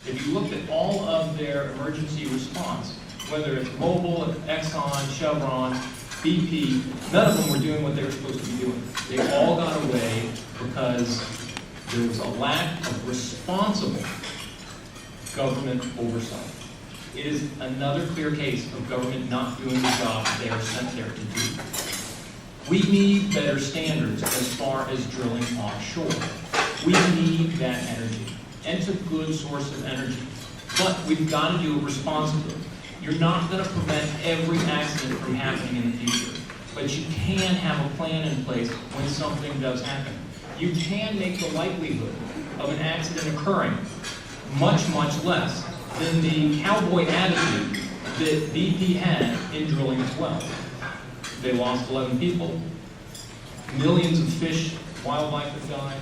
If you looked at all of their emergency response, whether it's Mobil, Exxon, Chevron, BP, none of them were doing what they were supposed to be doing. They all got away because there was a lack of responsible government oversight. It is another clear case of government not doing the job they are sent there to do. We need better standards as far as drilling offshore. We need that energy, and it's a good source of energy. But we've got to do it responsibly. You're not going to prevent every accident from happening in the future, but you can have a plan in place when something does happen. You can make the likelihood of an accident occurring much, much less than the cowboy attitude that BP had in drilling its well. They lost 11 people, millions of fish, wildlife have died.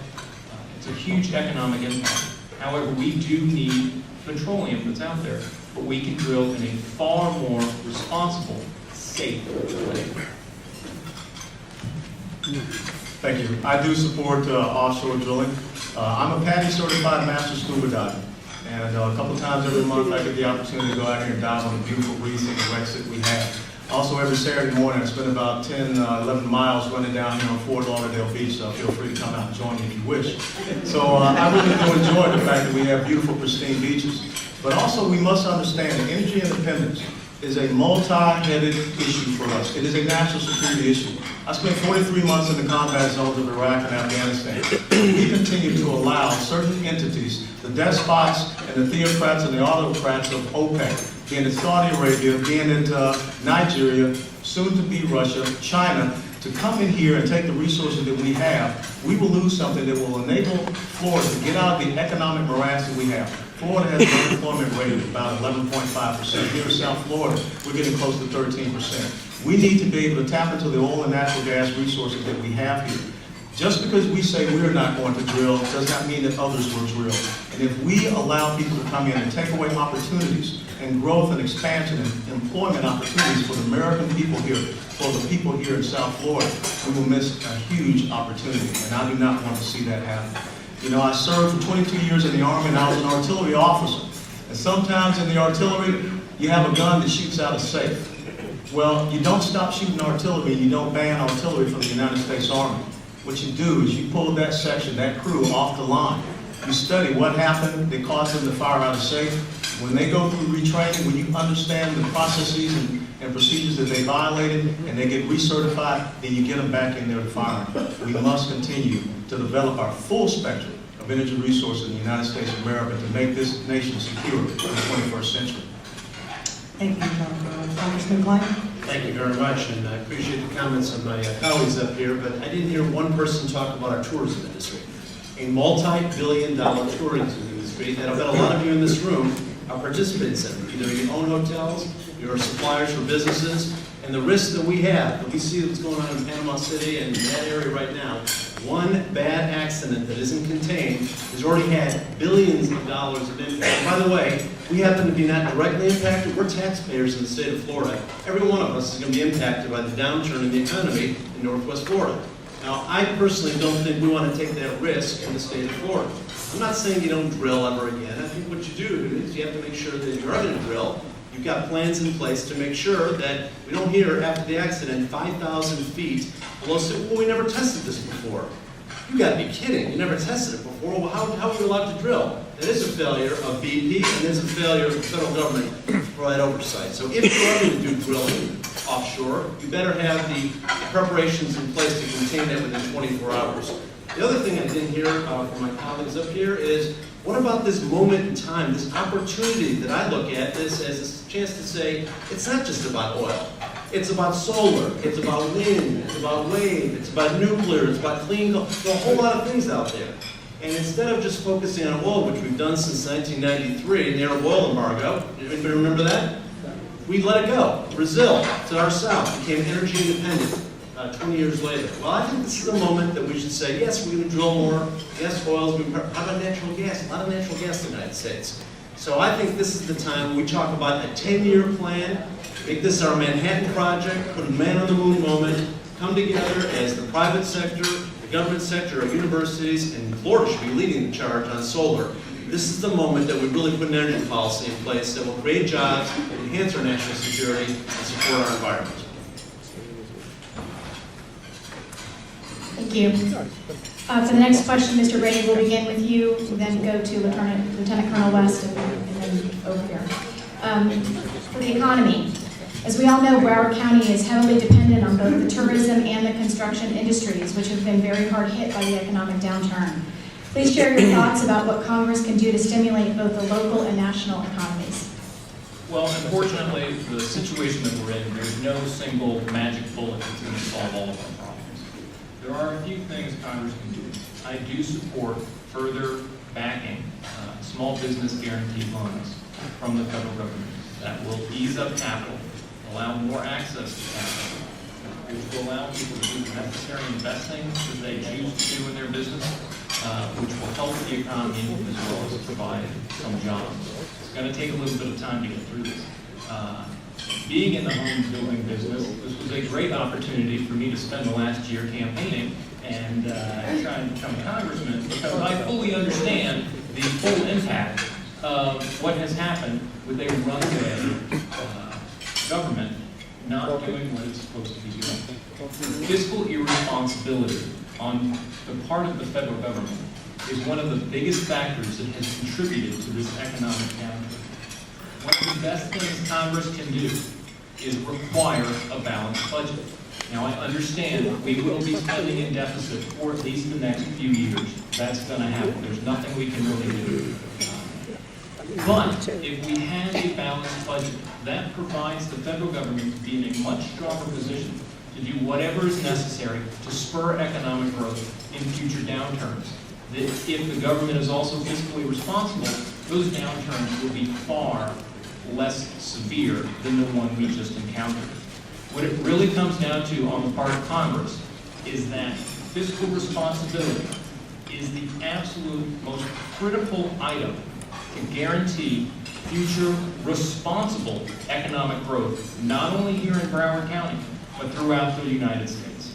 It's a huge economic impact. However, we do need petroleum that's out there, but we can drill in a far more responsible, safe way. Thank you. I do support offshore drilling. I'm a PADI certified master scuba diver. And a couple times every month I get the opportunity to go out here and dive on the beautiful reefs and the wrecks that we have. Also every Saturday morning I spend about 10, 11 miles running down here on Fort Lauderdale Beach, so feel free to come out and join me if you wish. So I really do enjoy the fact that we have beautiful, pristine beaches. But also we must understand that energy independence is a multi-headed issue for us. It is a national security issue. I spent 43 months in the combat zones of Iraq and Afghanistan. We continue to allow certain entities, the despots and the theocrats and the autocrats of OPEC, being it Saudi Arabia, being it Nigeria, soon to be Russia, China, to come in here and take the resources that we have. We will lose something that will enable Florida to get out of the economic morass that we have. Florida has an unemployment rate of about 11.5%. Here in South Florida, we're getting close to 13%. We need to be able to tap into the oil and natural gas resources that we have here. Just because we say we're not going to drill does not mean that others will drill. And if we allow people to come in and take away opportunities and growth and expansion and employment opportunities for the American people here, for the people here in South Florida, we will miss a huge opportunity. And I do not want to see that happen. You know, I served for 22 years in the Army and I was an artillery officer. And sometimes in the artillery, you have a gun that shoots out a safe. Well, you don't stop shooting artillery, you don't ban artillery from the United States Army. What you do is you pull that section, that crew off the line. You study what happened that caused them to fire out a safe. When they go through retraining, when you understand the processes and procedures that they violated and they get recertified, then you get them back in there to fire. We must continue to develop our full spectrum of energy resources in the United States of America to make this nation secure in the 21st century. Thank you, Congressman Klein. Thank you very much, and I appreciate the comments of my colleagues up here, but I didn't hear one person talk about our tourism industry. A multi-billion-dollar tourism industry that I bet a lot of you in this room are participants in. Either you own hotels, you're suppliers for businesses, and the risks that we have, that we see what's going on in Panama City and in that area right now, one bad accident that isn't contained has already had billions of dollars of impact. And by the way, we happen to be not directly impacted. We're taxpayers in the state of Florida. Every one of us is going to be impacted by the downturn in the economy in Northwest Florida. Now, I personally don't think we want to take that risk in the state of Florida. I'm not saying you don't drill ever again. I think what you do is you have to make sure that if you are going to drill, you've got plans in place to make sure that we don't hear after the accident 5,000 feet below. Well, we never tested this before. You got to be kidding. You never tested it before. Well, how are you allowed to drill? That is a failure of BP, and it's a failure of the federal government for that oversight. So if you are going to do drilling offshore, you better have the preparations in place to contain that within 24 hours. The other thing I didn't hear from my colleagues up here is, what about this moment in time, this opportunity that I look at this as a chance to say, it's not just about oil. It's about solar, it's about wind, it's about wave, it's about nuclear, it's about clean coal. There's a whole lot of things out there. And instead of just focusing on oil, which we've done since 1993, the Arab oil embargo, anybody remember that? We let it go. Brazil, to our south, became energy independent 20 years later. Well, I think this is a moment that we should say, yes, we're going to drill more. Yes, oil is going to. How about natural gas? A lot of natural gas in the United States. So I think this is the time we talk about a 10-year plan, make this our Manhattan Project, put a man on the moon moment, come together as the private sector, the government sector, our universities, and Florida should be leading the charge on solar. this is the moment that we really put an energy policy in place that will create jobs, enhance our national security, and support our environment. Thank you. For the next question, Mr. Brady, we'll begin with you, then go to Lieutenant Colonel West, and then over here. For the economy, as we all know, Broward County is heavily dependent on both the tourism and the construction industries, which have been very hard hit by the economic downturn. Please share your thoughts about what Congress can do to stimulate both the local and national economies. Well, unfortunately, the situation that we're in, there's no single magic bullet that's going to solve all of our problems. There are a few things Congress can do. I do support further backing small business guarantee loans from the federal government that will ease up capital, allow more access to capital, which will allow people to do the necessary investing that they choose to do in their business, which will help the economy as well as provide some jobs. It's going to take a little bit of time to get through this. Being in the home building business, this was a great opportunity for me to spend the last year campaigning and trying to become a congressman, because I fully understand the full impact of what has happened with a runaway government not doing what it's supposed to be doing. Fiscal irresponsibility on the part of the federal government is one of the biggest factors that has contributed to this economic downturn. One of the best things Congress can do is require a balanced budget. Now, I understand we will be spending in deficit for at least the next few years. That's going to happen. There's nothing we can really do. But if we have a balanced budget, that provides the federal government to be in a much stronger position to do whatever is necessary to spur economic growth in future downturns. That if the government is also fiscally responsible, those downturns will be far less severe than the one we just encountered. What it really comes down to on the part of Congress is that fiscal responsibility is the absolute most critical item to guarantee future responsible economic growth, not only here in Broward County, but throughout the United States.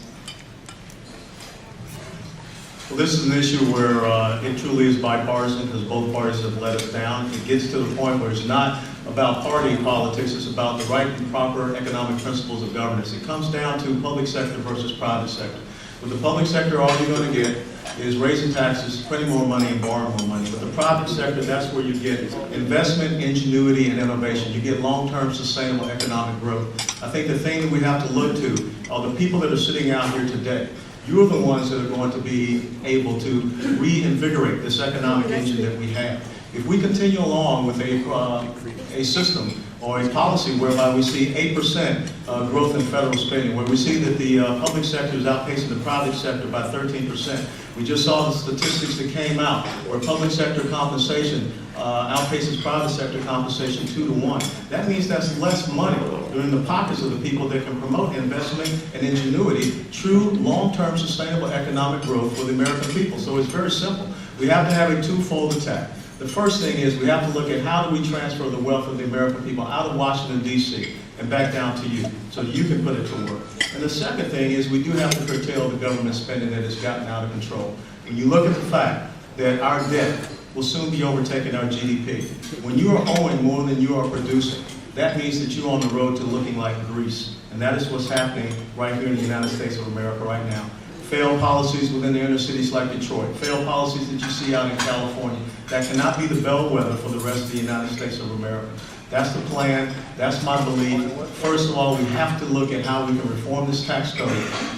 Well, this is an issue where it truly is bipartisan, because both parties have let us down. It gets to the point where it's not about party politics, it's about the right and proper economic principles of governance. It comes down to public sector versus private sector. With the public sector, all you're going to get is raising taxes, printing more money, and borrowing more money. With the private sector, that's where you get investment, ingenuity, and innovation. You get long-term sustainable economic growth. I think the thing that we have to look to are the people that are sitting out here today. You're the ones that are going to be able to reinvigorate this economic engine that we have. If we continue along with a system or a policy whereby we see 8% growth in federal spending, where we see that the public sector is outpacing the private sector by 13%. We just saw the statistics that came out where public sector compensation outpaces private sector compensation 2-to-1. That means that's less money in the pockets of the people that can promote investment and ingenuity, true long-term sustainable economic growth for the American people. So it's very simple. We have to have a twofold attack. The first thing is we have to look at how do we transfer the wealth of the American people out of Washington, D.C. and back down to you so you can put it to work. And the second thing is we do have to curtail the government spending that has gotten out of control. When you look at the fact that our debt will soon be overtaking our GDP, when you are owing more than you are producing, that means that you're on the road to looking like Greece. And that is what's happening right here in the United States of America right now. Failed policies within the inner cities like Detroit, failed policies that you see out in California, that cannot be the bellwether for the rest of the United States of America. That's the plan, that's my belief. First of all, we have to look at how we can reform this tax code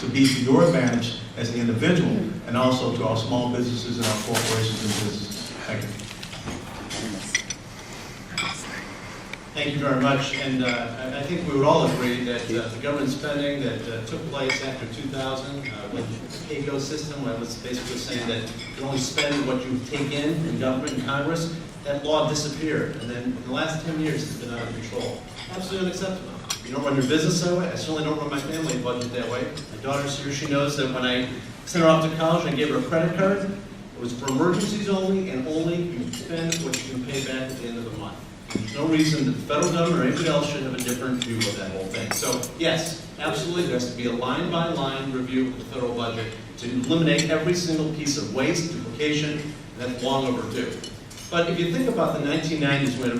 to be to your advantage as the individual and also to our small businesses and our corporations and businesses. Thank you. Thank you very much, and I think we would all agree that the government spending that took place after 2000 with the PAYGO system, where it was basically saying that you can only spend what you take in government and Congress, that law disappeared, and then in the last 10 years it's been out of control. Absolutely unacceptable. You don't run your business that way. I certainly don't run my family budget that way. My daughter's here, she knows that when I sent her off to college and I gave her a credit card, it was for emergencies only, and only you spend what you can pay back at the end of the month. There's no reason that the federal government or anybody else should have a different view of that whole thing. So yes, absolutely, there has to be a line-by-line review of the federal budget to eliminate every single piece of waste, duplication, and that's long overdue. But if you think about the 1990s when